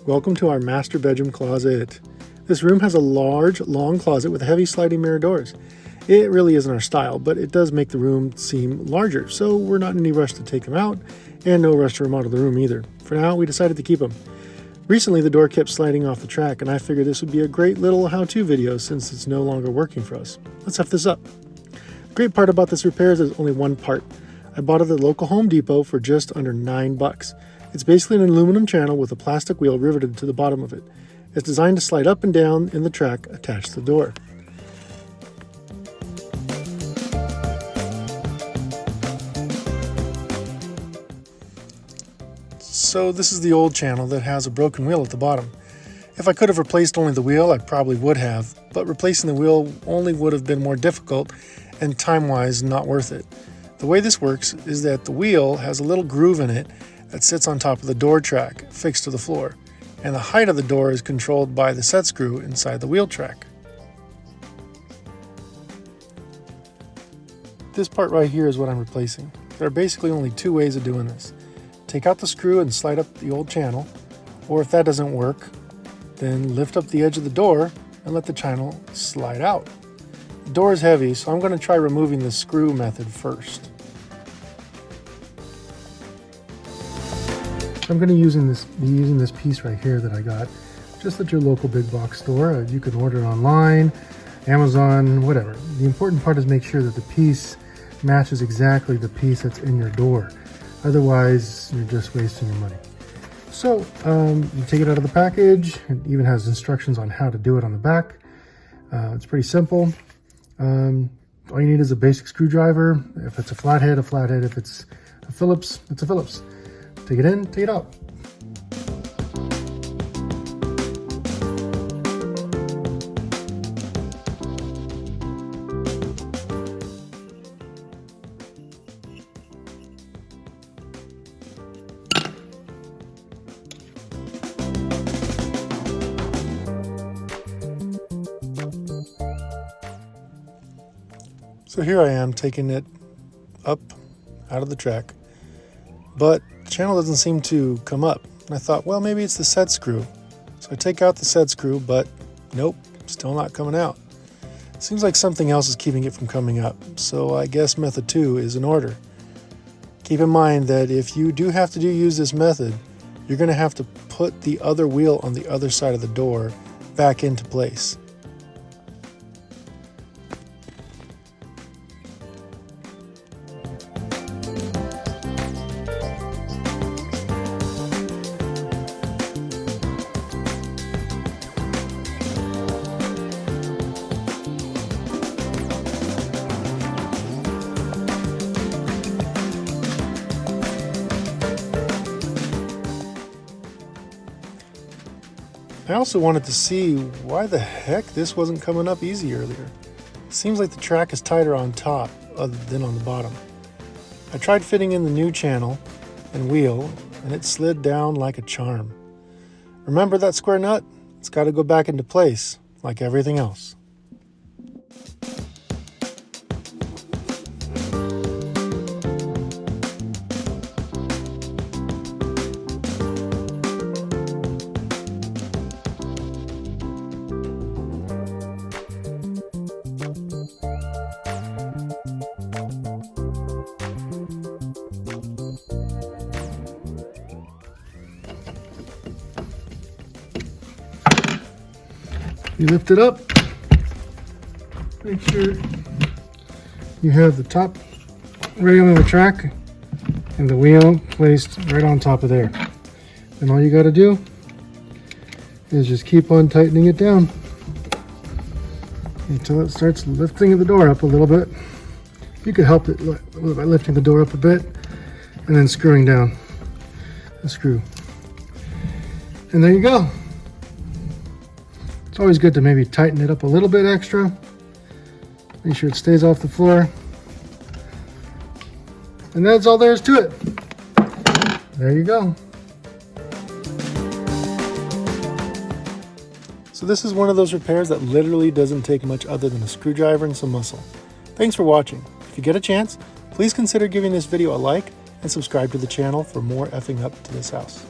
Welcome to our master bedroom closet. This room has a large, long closet with heavy sliding mirror doors. It really isn't our style, but it does make the room seem larger, so we're not in any rush to take them out, and no rush to remodel the room either. For now, we decided to keep them. Recently, the door kept sliding off the track, and I figured this would be a great little how-to video since it's no longer working for us. Let's F this up. The great part about this repair is there's only one part. I bought it at the local Home Depot for just under $9. It's basically an aluminum channel with a plastic wheel riveted to the bottom of it. It's designed to slide up and down in the track attached to the door. So this is the old channel that has a broken wheel at the bottom. If I could have replaced only the wheel, I probably would have, but replacing the wheel only would have been more difficult and time-wise not worth it. The way this works is that the wheel has a little groove in it that sits on top of the door track, fixed to the floor, and the height of the door is controlled by the set screw inside the wheel track. This part right here is what I'm replacing. There are basically only two ways of doing this. Take out the screw and slide up the old channel, or if that doesn't work, then lift up the edge of the door and let the channel slide out. The door is heavy, so I'm going to try removing the screw method first. I'm going to be using this piece right here that I got just at your local big box store. You can order it online, Amazon, whatever. The important part is make sure that the piece matches exactly the piece that's in your door. Otherwise, you're just wasting your money. So you take it out of the package. It even has instructions on how to do it on the back. It's pretty simple. All you need is a basic screwdriver. If it's a flathead, a flathead. If it's a Phillips, it's a Phillips. Take it in, take it out. So here I am taking it up out of the track, but the channel doesn't seem to come up. And I thought, well, maybe it's the set screw. So I take out the set screw, but nope, still not coming out. Seems like something else is keeping it from coming up. So I guess method 2 is in order. Keep in mind that if you do have to use this method, you're going to have to put the other wheel on the other side of the door back into place. I also wanted to see why the heck this wasn't coming up easy earlier. Seems like the track is tighter on top other than on the bottom. I tried fitting in the new channel and wheel and it slid down like a charm. Remember that square nut? It's got to go back into place like everything else. You lift it up, make sure you have the top rail in the track and the wheel placed right on top of there. And all you got to do is just keep on tightening it down until it starts lifting the door up a little bit. You could help it by lifting the door up a bit and then screwing down the screw. And there you go. It's always good to maybe tighten it up a little bit extra. Make sure it stays off the floor. And that's all there is to it. There you go. So this is one of those repairs that literally doesn't take much other than a screwdriver and some muscle. Thanks for watching. If you get a chance, please consider giving this video a like and subscribe to the channel for more effing up to this house.